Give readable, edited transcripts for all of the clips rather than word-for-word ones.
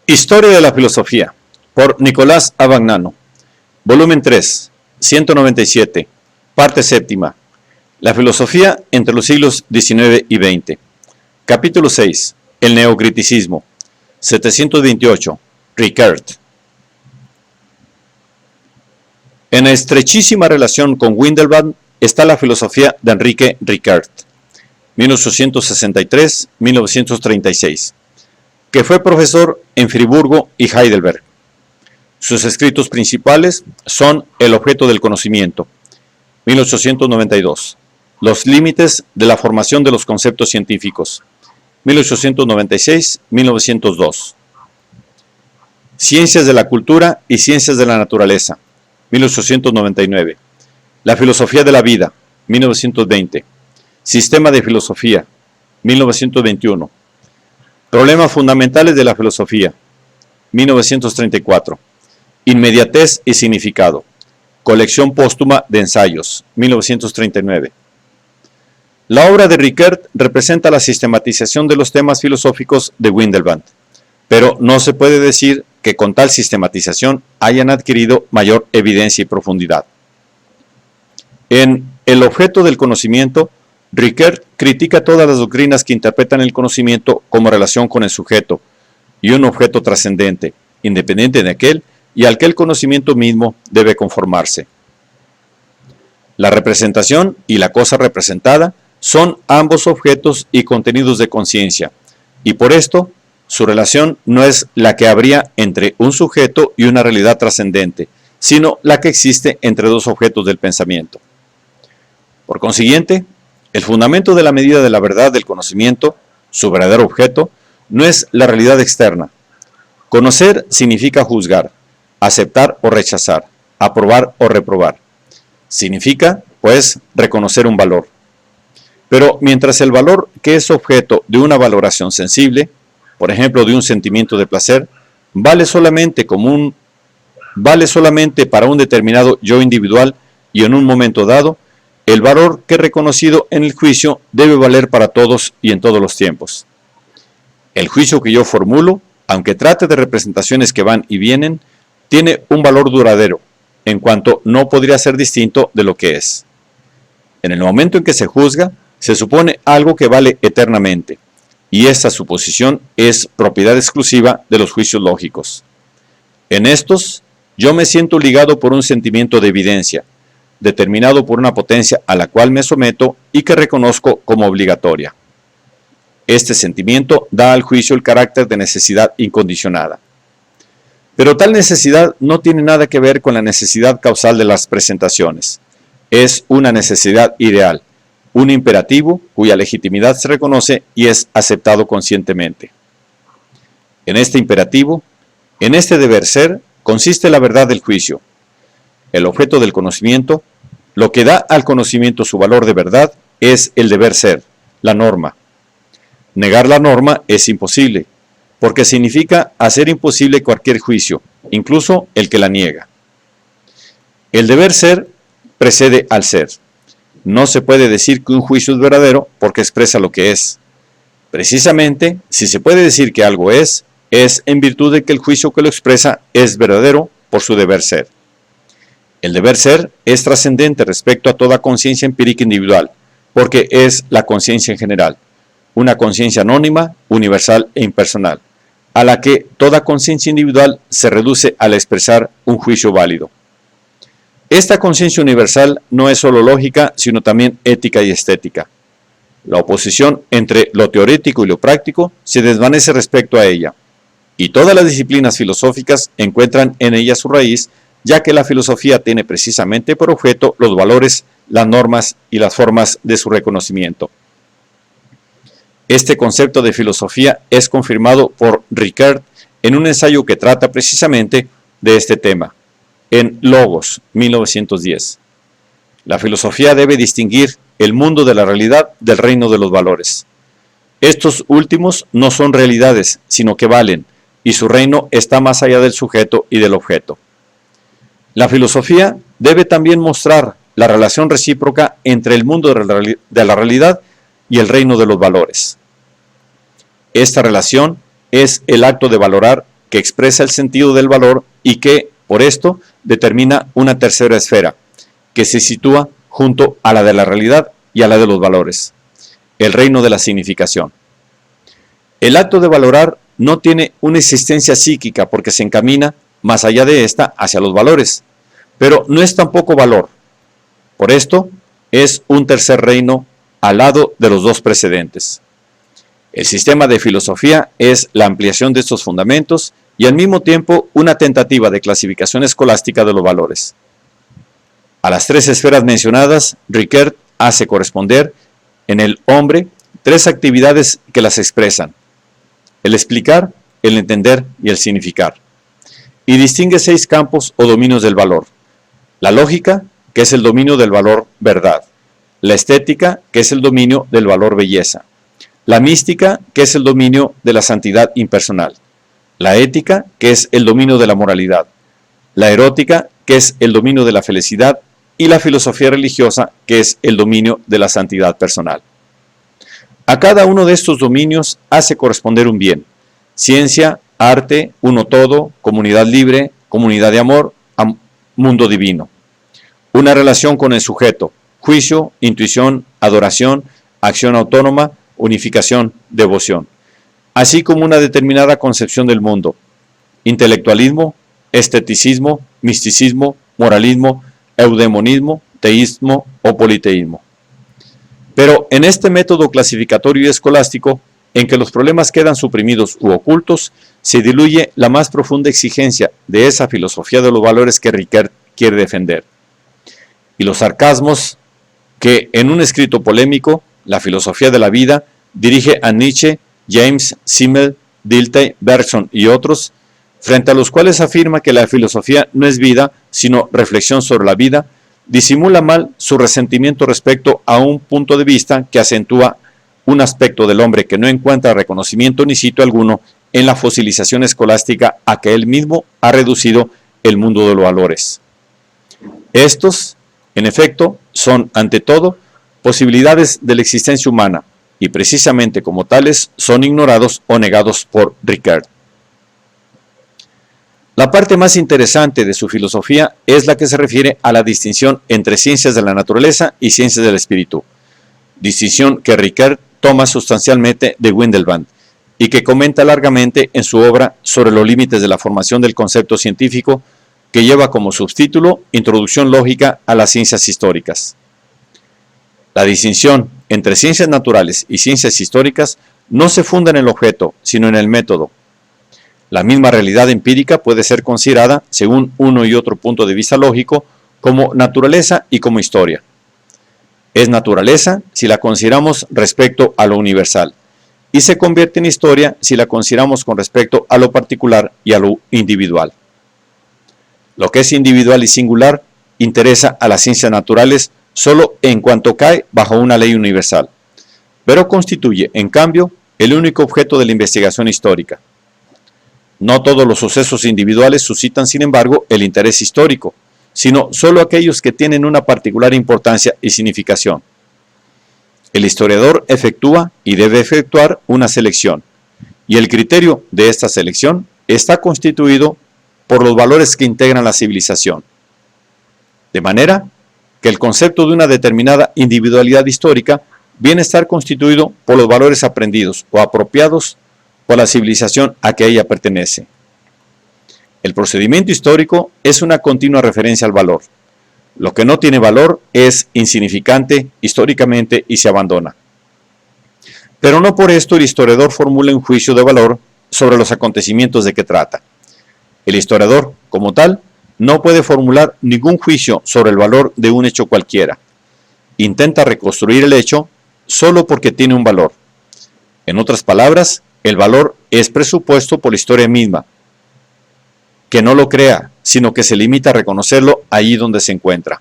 Historia de la filosofía, por Nicolás Abagnano, volumen 3, 197, parte séptima. La filosofía entre los siglos XIX y XX. Capítulo 6, el neocriticismo. 728, Ricard. En estrechísima relación con Windelband está la filosofía de Enrique Ricard, 1863-1936, que fue profesor en Friburgo y Heidelberg. Sus escritos principales son El objeto del conocimiento, 1892, Los límites de la formación de los conceptos científicos, 1896-1902, Ciencias de la cultura y ciencias de la naturaleza, 1899, La filosofía de la vida, 1920, Sistema de filosofía, 1921, Problemas fundamentales de la filosofía, 1934, Inmediatez y significado, Colección póstuma de ensayos, 1939. La obra de Ricard representa la sistematización de los temas filosóficos de Windelband, pero no se puede decir que con tal sistematización hayan adquirido mayor evidencia y profundidad. En El objeto del conocimiento, Ricard critica todas las doctrinas que interpretan el conocimiento como relación con el sujeto y un objeto trascendente, independiente de aquel y al que el conocimiento mismo debe conformarse. La representación y la cosa representada son ambos objetos y contenidos de conciencia, y por esto su relación no es la que habría entre un sujeto y una realidad trascendente, sino la que existe entre dos objetos del pensamiento. Por consiguiente, el fundamento de la medida de la verdad del conocimiento, su verdadero objeto, no es la realidad externa. Conocer significa juzgar, aceptar o rechazar, aprobar o reprobar. Significa, pues, reconocer un valor. Pero mientras el valor que es objeto de una valoración sensible, por ejemplo de un sentimiento de placer, vale solamente para un determinado yo individual y en un momento dado, el valor que reconocido en el juicio debe valer para todos y en todos los tiempos. El juicio que yo formulo, aunque trate de representaciones que van y vienen, tiene un valor duradero, en cuanto no podría ser distinto de lo que es. En el momento en que se juzga, se supone algo que vale eternamente, y esta suposición es propiedad exclusiva de los juicios lógicos. En estos, yo me siento ligado por un sentimiento de evidencia, determinado por una potencia a la cual me someto y que reconozco como obligatoria. Este sentimiento da al juicio el carácter de necesidad incondicionada. Pero tal necesidad no tiene nada que ver con la necesidad causal de las presentaciones. Es una necesidad ideal, un imperativo cuya legitimidad se reconoce y es aceptado conscientemente. En este imperativo, en este deber ser, consiste la verdad del juicio. El objeto del conocimiento, lo que da al conocimiento su valor de verdad, es el deber ser, la norma. Negar la norma es imposible, porque significa hacer imposible cualquier juicio, incluso el que la niega. El deber ser precede al ser. No se puede decir que un juicio es verdadero porque expresa lo que es. Precisamente, si se puede decir que algo es en virtud de que el juicio que lo expresa es verdadero por su deber ser. El deber ser es trascendente respecto a toda conciencia empírica individual, porque es la conciencia en general, una conciencia anónima, universal e impersonal, a la que toda conciencia individual se reduce al expresar un juicio válido. Esta conciencia universal no es solo lógica, sino también ética y estética. La oposición entre lo teórico y lo práctico se desvanece respecto a ella, y todas las disciplinas filosóficas encuentran en ella su raíz, ya que la filosofía tiene precisamente por objeto los valores, las normas y las formas de su reconocimiento. Este concepto de filosofía es confirmado por Ricard en un ensayo que trata precisamente de este tema, en Logos, 1910. La filosofía debe distinguir el mundo de la realidad del reino de los valores. Estos últimos no son realidades, sino que valen, y su reino está más allá del sujeto y del objeto. La filosofía debe también mostrar la relación recíproca entre el mundo de la realidad y el reino de los valores. Esta relación es el acto de valorar que expresa el sentido del valor y que, por esto, determina una tercera esfera, que se sitúa junto a la de la realidad y a la de los valores, el reino de la significación. El acto de valorar no tiene una existencia psíquica porque se encamina más allá de esta hacia los valores, pero no es tampoco valor. Por esto, es un tercer reino al lado de los dos precedentes. El sistema de filosofía es la ampliación de estos fundamentos y al mismo tiempo una tentativa de clasificación escolástica de los valores. A las tres esferas mencionadas, Ricoeur hace corresponder en el hombre tres actividades que las expresan: el explicar, el entender y el significar. Y distingue 6 campos o dominios del valor: la lógica, que es el dominio del valor verdad; la estética, que es el dominio del valor belleza; la mística, que es el dominio de la santidad impersonal; la ética, que es el dominio de la moralidad; la erótica, que es el dominio de la felicidad; y la filosofía religiosa, que es el dominio de la santidad personal. A cada uno de estos dominios hace corresponder un bien: ciencia, arte, uno todo, comunidad libre, comunidad de amor, mundo divino. Una relación con el sujeto: juicio, intuición, adoración, acción autónoma, unificación, devoción. Así como una determinada concepción del mundo: intelectualismo, esteticismo, misticismo, moralismo, eudemonismo, teísmo o politeísmo. Pero en este método clasificatorio y escolástico, en que los problemas quedan suprimidos u ocultos, se diluye la más profunda exigencia de esa filosofía de los valores que Ricoeur quiere defender. Y los sarcasmos que en un escrito polémico, La filosofía de la vida, dirige a Nietzsche, James, Simmel, Dilthey, Bergson y otros, frente a los cuales afirma que la filosofía no es vida, sino reflexión sobre la vida, disimula mal su resentimiento respecto a un punto de vista que acentúa un aspecto del hombre que no encuentra reconocimiento ni sitio alguno en la fosilización escolástica a que él mismo ha reducido el mundo de los valores. Estos, en efecto, son, ante todo, posibilidades de la existencia humana, y precisamente como tales son ignorados o negados por Ricoeur. La parte más interesante de su filosofía es la que se refiere a la distinción entre ciencias de la naturaleza y ciencias del espíritu, distinción que Ricoeur toma sustancialmente de Windelband y que comenta largamente en su obra sobre los límites de la formación del concepto científico, que lleva como subtítulo Introducción lógica a las ciencias históricas. La distinción entre ciencias naturales y ciencias históricas no se funda en el objeto, sino en el método. La misma realidad empírica puede ser considerada, según uno y otro punto de vista lógico, como naturaleza y como historia. Es naturaleza si la consideramos respecto a lo universal, y se convierte en historia si la consideramos con respecto a lo particular y a lo individual. Lo que es individual y singular interesa a las ciencias naturales solo en cuanto cae bajo una ley universal, pero constituye, en cambio, el único objeto de la investigación histórica. No todos los sucesos individuales suscitan, sin embargo, el interés histórico, sino solo aquellos que tienen una particular importancia y significación. El historiador efectúa y debe efectuar una selección, y el criterio de esta selección está constituido por los valores que integran la civilización. De manera que el concepto de una determinada individualidad histórica viene a estar constituido por los valores aprendidos o apropiados por la civilización a que ella pertenece. El procedimiento histórico es una continua referencia al valor. Lo que no tiene valor es insignificante históricamente y se abandona. Pero no por esto el historiador formula un juicio de valor sobre los acontecimientos de que trata. El historiador, como tal, no puede formular ningún juicio sobre el valor de un hecho cualquiera. Intenta reconstruir el hecho solo porque tiene un valor. En otras palabras, el valor es presupuesto por la historia misma, que no lo crea, sino que se limita a reconocerlo allí donde se encuentra.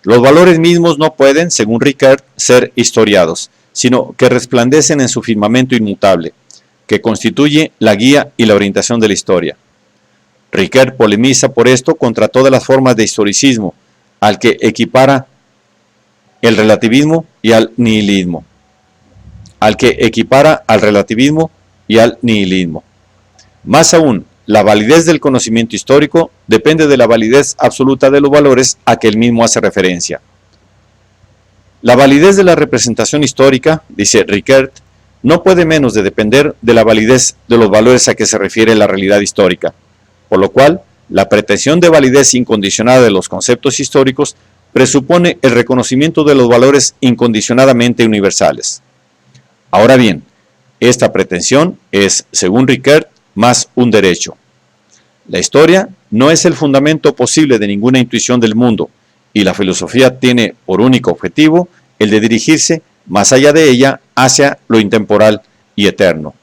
Los valores mismos no pueden, según Ricoeur, ser historiados, sino que resplandecen en su firmamento inmutable, que constituye la guía y la orientación de la historia. Ricoeur polemiza por esto contra todas las formas de historicismo, al que equipara el relativismo y al nihilismo. Más aún, la validez del conocimiento histórico depende de la validez absoluta de los valores a que él mismo hace referencia. La validez de la representación histórica, dice Rickert, no puede menos de depender de la validez de los valores a que se refiere la realidad histórica, por lo cual la pretensión de validez incondicionada de los conceptos históricos presupone el reconocimiento de los valores incondicionadamente universales. Ahora bien, esta pretensión es, según Rickert, más un derecho. La historia no es el fundamento posible de ninguna intuición del mundo, y la filosofía tiene por único objetivo el de dirigirse más allá de ella hacia lo intemporal y eterno.